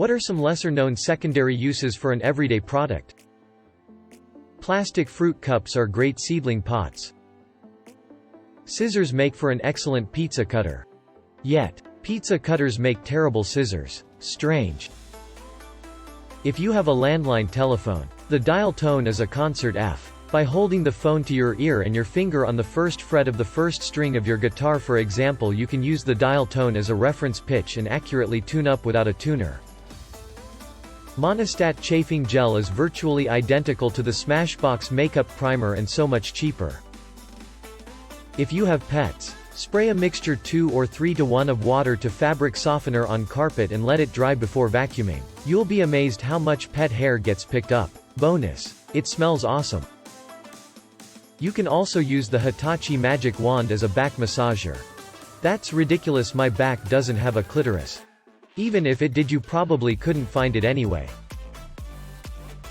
What are some lesser-known secondary uses for an everyday product? Plastic fruit cups are great seedling pots. Scissors make for an excellent pizza cutter. Yet, pizza cutters make terrible scissors. Strange. If you have a landline telephone, the dial tone is a concert F. By holding the phone to your ear and your finger on the first fret of the first string of your guitar, for example, you can use the dial tone as a reference pitch and accurately tune up without a tuner. Monostat chafing gel is virtually identical to the Smashbox makeup primer and so much cheaper. If you have pets, spray a mixture 2 or 3 to 1 of water to fabric softener on carpet and let it dry before vacuuming. You'll be amazed how much pet hair gets picked up. Bonus: it smells awesome. You can also use the Hitachi magic wand as a back massager. That's ridiculous, my back doesn't have a clitoris. Even if it did, you probably couldn't find it anyway.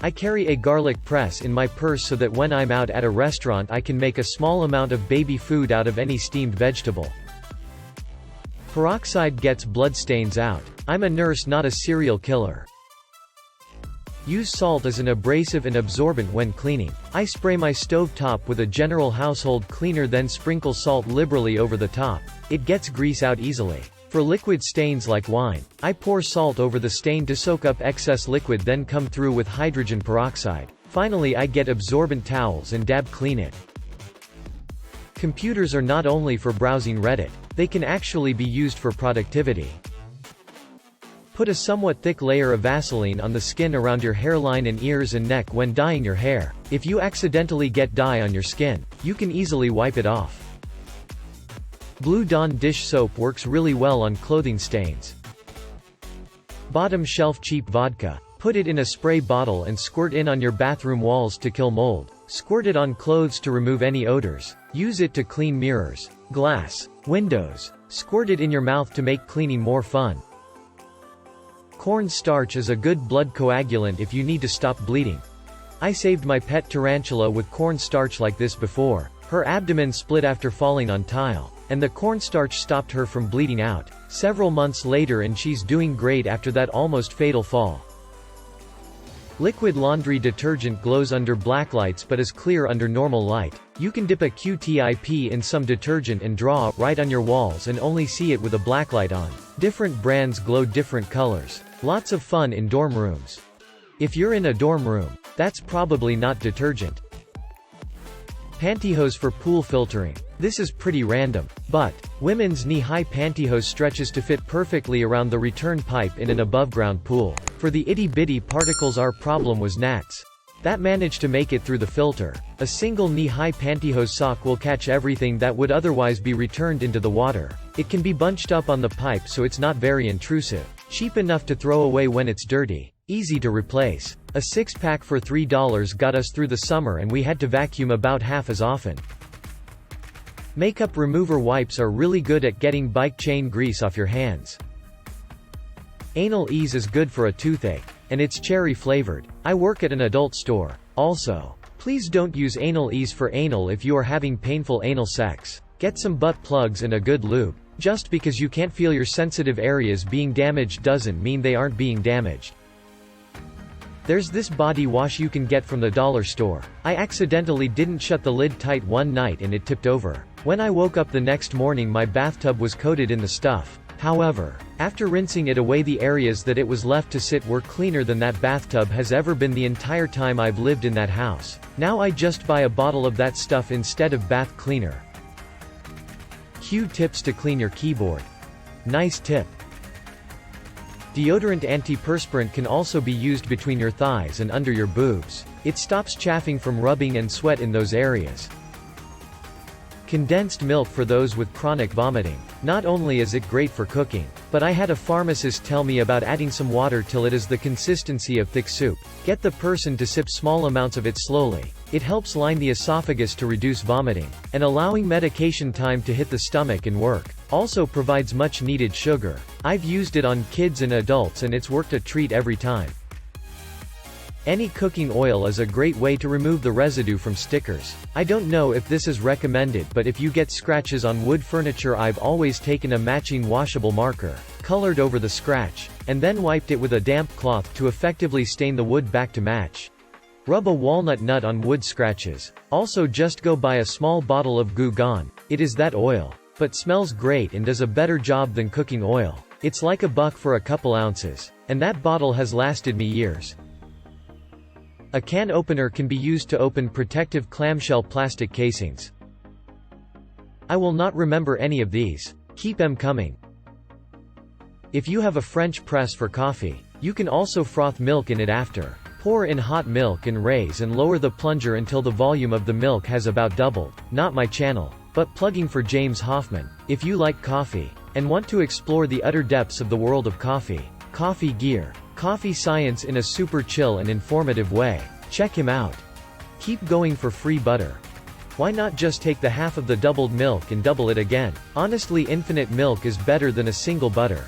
I carry a garlic press in my purse so that when I'm out at a restaurant I can make a small amount of baby food out of any steamed vegetable. Peroxide gets blood stains out. I'm a nurse, not a serial killer. Use salt as an abrasive and absorbent when cleaning. I spray my stove top with a general household cleaner, then sprinkle salt liberally over the top. It gets grease out easily. For liquid stains like wine, I pour salt over the stain to soak up excess liquid, then come through with hydrogen peroxide. Finally, I get absorbent towels and dab clean it. Computers are not only for browsing Reddit, they can actually be used for productivity. Put a somewhat thick layer of Vaseline on the skin around your hairline and ears and neck when dyeing your hair. If you accidentally get dye on your skin, you can easily wipe it off. Blue Dawn dish soap works really well on clothing stains. Bottom shelf cheap vodka. Put it in a spray bottle and squirt in on your bathroom walls to kill mold. Squirt it on clothes to remove any odors. Use it to clean mirrors, glass, windows. Squirt it in your mouth to make cleaning more fun. Corn starch is a good blood coagulant if you need to stop bleeding. I saved my pet tarantula with corn starch like this before. Her abdomen split after falling on tile, and the cornstarch stopped her from bleeding out. Several months later and she's doing great after that almost fatal fall. Liquid laundry detergent glows under black lights but is clear under normal light. You can dip a Q-tip in some detergent and draw right on your walls and only see it with a blacklight on. Different brands glow different colors. Lots of fun in dorm rooms. If you're in a dorm room, that's probably not detergent. Pantyhose for pool filtering. This is pretty random, but women's knee-high pantyhose stretches to fit perfectly around the return pipe in an above-ground pool. For the itty-bitty particles, our problem was gnats. That managed to make it through the filter. A single knee-high pantyhose sock will catch everything that would otherwise be returned into the water. It can be bunched up on the pipe so it's not very intrusive. Cheap enough to throw away when it's dirty. Easy to replace. A 6-pack for $3 got us through the summer and we had to vacuum about half as often. Makeup remover wipes are really good at getting bike chain grease off your hands. Anal Ease is good for a toothache, and it's cherry flavored. I work at an adult store. Also, please don't use Anal Ease for anal if you are having painful anal sex. Get some butt plugs and a good lube. Just because you can't feel your sensitive areas being damaged doesn't mean they aren't being damaged. There's this body wash you can get from the dollar store. I accidentally didn't shut the lid tight one night and it tipped over. When I woke up the next morning, my bathtub was coated in the stuff. However, after rinsing it away, the areas that it was left to sit were cleaner than that bathtub has ever been the entire time I've lived in that house. Now I just buy a bottle of that stuff instead of bath cleaner. Q-tips to clean your keyboard. Nice tip. Deodorant antiperspirant can also be used between your thighs and under your boobs. It stops chafing from rubbing and sweat in those areas. Condensed milk for those with chronic vomiting. Not only is it great for cooking, but I had a pharmacist tell me about adding some water till it is the consistency of thick soup. Get the person to sip small amounts of it slowly. It helps line the esophagus to reduce vomiting, and allowing medication time to hit the stomach and work. Also provides much needed sugar. I've used it on kids and adults and it's worked a treat every time. Any cooking oil is a great way to remove the residue from stickers. I don't know if this is recommended, but if you get scratches on wood furniture, I've always taken a matching washable marker, colored over the scratch, and then wiped it with a damp cloth to effectively stain the wood back to match. Rub a walnut nut on wood scratches. Also, just go buy a small bottle of Goo Gone. It is that oil, but smells great and does a better job than cooking oil. It's like $1 for a couple ounces, and that bottle has lasted me years. A can opener can be used to open protective clamshell plastic casings. I will not remember any of these. Keep them coming. If you have a French press for coffee, you can also froth milk in it after. Pour in hot milk and raise and lower the plunger until the volume of the milk has about doubled. Not my channel, but plugging for James Hoffman. If you like coffee, and want to explore the utter depths of the world of coffee, coffee gear, coffee science in a super chill and informative way, check him out. Keep going for free butter. Why not just take the half of the doubled milk and double it again? Honestly, infinite milk is better than a single butter.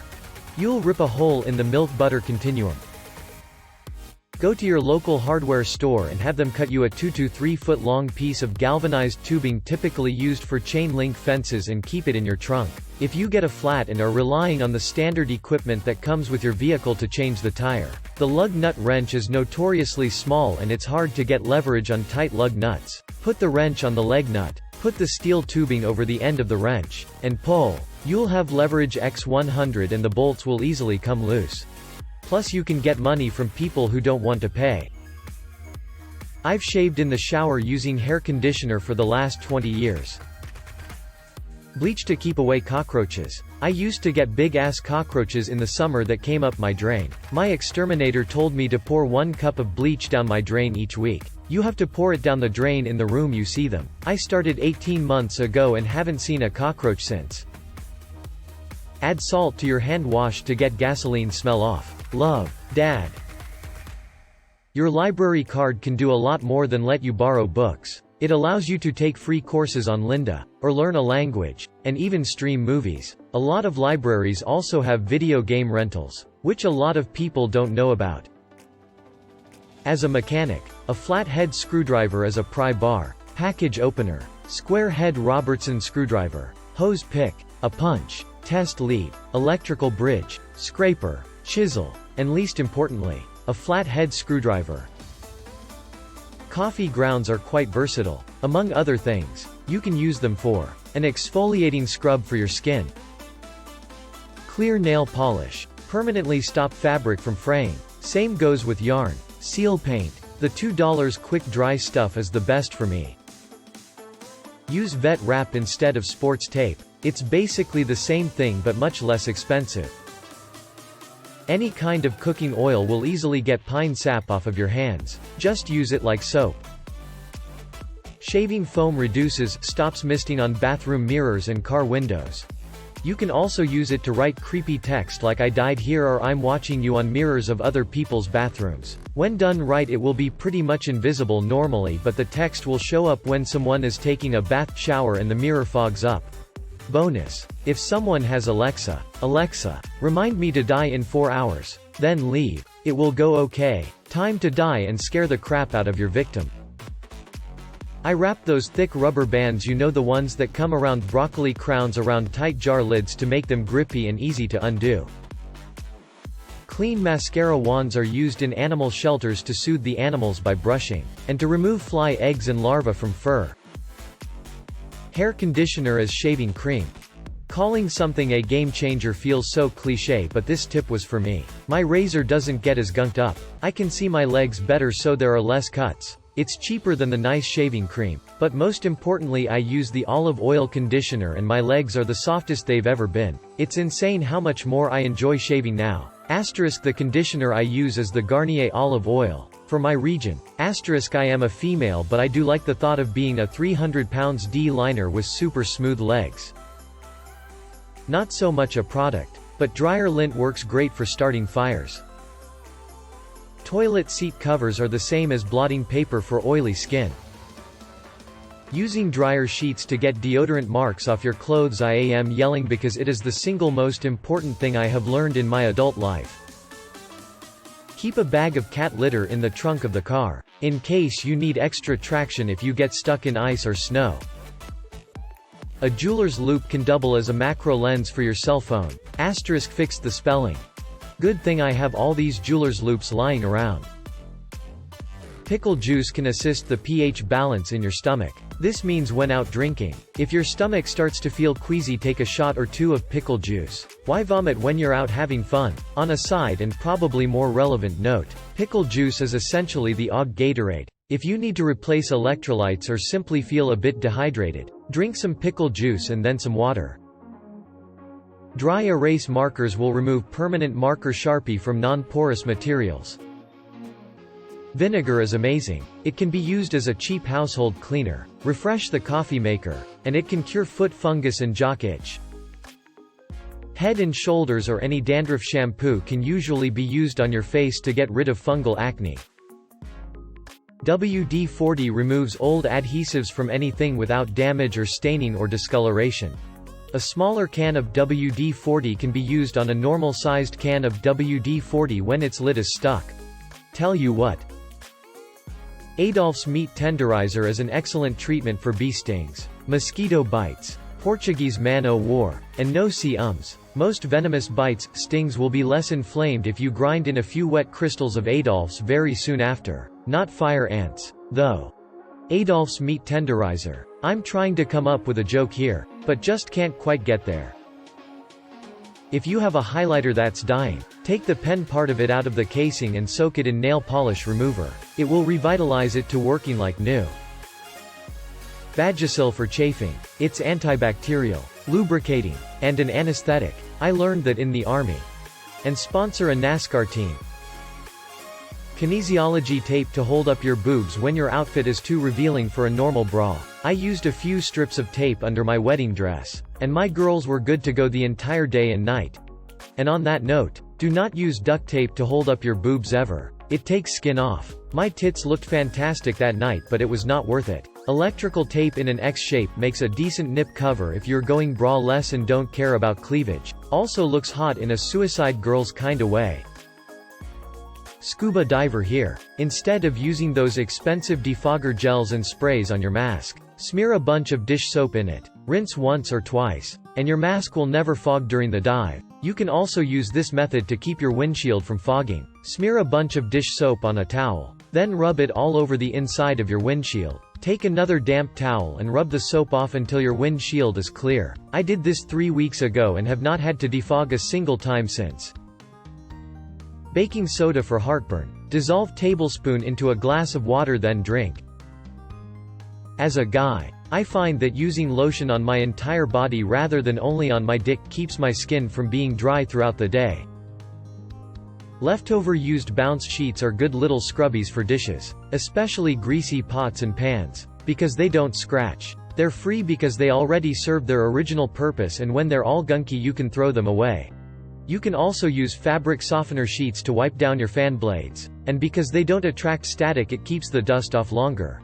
You'll rip a hole in the milk-butter continuum. Go to your local hardware store and have them cut you a 2 to 3 foot long piece of galvanized tubing typically used for chain link fences and keep it in your trunk. If you get a flat and are relying on the standard equipment that comes with your vehicle to change the tire, the lug nut wrench is notoriously small and it's hard to get leverage on tight lug nuts. Put the wrench on the leg nut, put the steel tubing over the end of the wrench, and pull. You'll have leverage x100 and the bolts will easily come loose. Plus you can get money from people who don't want to pay. I've shaved in the shower using hair conditioner for the last 20 years. Bleach to keep away cockroaches. I used to get big-ass cockroaches in the summer that came up my drain. My exterminator told me to pour 1 cup of bleach down my drain each week. You have to pour it down the drain in the room you see them. I started 18 months ago and haven't seen a cockroach since. Add salt to your hand wash to get gasoline smell off. Love, Dad. Your library card can do a lot more than let you borrow books. It allows you to take free courses on Lynda, or learn a language, and even stream movies. A lot of libraries also have video game rentals, which a lot of people don't know about. As a mechanic, a flathead screwdriver is a pry bar, package opener, square head Robertson screwdriver, hose pick, a punch, test lead, electrical bridge, scraper, chisel, and least importantly, a flathead screwdriver. Coffee grounds are quite versatile. Among other things, you can use them for an exfoliating scrub for your skin, clear nail polish, permanently stop fabric from fraying. Same goes with yarn, seal paint. The $2 quick dry stuff is the best for me. Use TheFatRat instead of sports tape. It's basically the same thing but much less expensive. Any kind of cooking oil will easily get pine sap off of your hands. Just use it like soap. Shaving foam reduces, stops misting on bathroom mirrors and car windows. You can also use it to write creepy text like "I died here" or "I'm watching you" on mirrors of other people's bathrooms. When done right, it will be pretty much invisible normally, but the text will show up when someone is taking a bath shower and the mirror fogs up. Bonus: if someone has Alexa, remind me to die in 4 hours, then leave. It will go okay. Time to die and scare the crap out of your victim. I wrap those thick rubber bands, you know, the ones that come around broccoli crowns around tight jar lids to make them grippy and easy to undo. Clean mascara wands are used in animal shelters to soothe the animals by brushing, and to remove fly eggs and larvae from fur. Hair conditioner as shaving cream. Calling something a game changer feels so cliché, but this tip was for me. My razor doesn't get as gunked up. I can see my legs better, so there are less cuts. It's cheaper than the nice shaving cream, but most importantly I use the olive oil conditioner and my legs are the softest they've ever been. It's insane how much more I enjoy shaving now. Asterisk, the conditioner I use is the Garnier olive oil. For my region. Asterisk, I am a female, but I do like the thought of being a 300 pounds D-liner with super smooth legs. Not so much a product, but dryer lint works great for starting fires. Toilet seat covers are the same as blotting paper for oily skin. Using dryer sheets to get deodorant marks off your clothes. I am yelling because it is the single most important thing I have learned in my adult life. Keep a bag of cat litter in the trunk of the car, in case you need extra traction if you get stuck in ice or snow. A jeweler's loupe can double as a macro lens for your cell phone. Asterisk fixed the spelling. Good thing I have all these jeweler's loupes lying around. Pickle juice can assist the pH balance in your stomach. This means when out drinking, if your stomach starts to feel queasy, take a shot or two of pickle juice. Why vomit when you're out having fun? On a side and probably more relevant note, pickle juice is essentially the OG Gatorade. If you need to replace electrolytes or simply feel a bit dehydrated, drink some pickle juice and then some water. Dry erase markers will remove permanent marker Sharpie from non-porous materials. Vinegar is amazing. It can be used as a cheap household cleaner, refresh the coffee maker, and it can cure foot fungus and jock itch. Head and Shoulders or any dandruff shampoo can usually be used on your face to get rid of fungal acne. WD-40 removes old adhesives from anything without damage or staining or discoloration. A smaller can of WD-40 can be used on a normal-sized can of WD-40 when its lid is stuck. Tell you what. Adolph's Meat Tenderizer is an excellent treatment for bee stings, mosquito bites, Portuguese man-o'-war, and no-see-ums. Most venomous bites, stings will be less inflamed if you grind in a few wet crystals of Adolph's very soon after. Not fire ants, though. Adolph's Meat Tenderizer. I'm trying to come up with a joke here, but just can't quite get there. If you have a highlighter that's dying, take the pen part of it out of the casing and soak it in nail polish remover. It will revitalize it to working like new. Vagisil for chafing. It's antibacterial, lubricating, and an anesthetic. I learned that in the army. And sponsor a NASCAR team. Kinesiology tape to hold up your boobs when your outfit is too revealing for a normal bra. I used a few strips of tape under my wedding dress, and my girls were good to go the entire day and night. And on that note, do not use duct tape to hold up your boobs ever. It takes skin off. My tits looked fantastic that night, but it was not worth it. Electrical tape in an X shape makes a decent nip cover if you're going bra-less and don't care about cleavage. Also looks hot in a Suicide Girls kinda way. Scuba diver here. Instead of using those expensive defogger gels and sprays on your mask, smear a bunch of dish soap in it. Rinse once or twice, and your mask will never fog during the dive. You can also use this method to keep your windshield from fogging. Smear a bunch of dish soap on a towel, then rub it all over the inside of your windshield. Take another damp towel and rub the soap off until your windshield is clear. I did this 3 weeks ago and have not had to defog a single time since. Baking soda for heartburn. Dissolve tablespoon into a glass of water, then drink. As a guy, I find that using lotion on my entire body rather than only on my dick keeps my skin from being dry throughout the day. Leftover used bounce sheets are good little scrubbies for dishes, especially greasy pots and pans, because they don't scratch. They're free because they already served their original purpose, and when they're all gunky you can throw them away. You can also use fabric softener sheets to wipe down your fan blades, and because they don't attract static it keeps the dust off longer.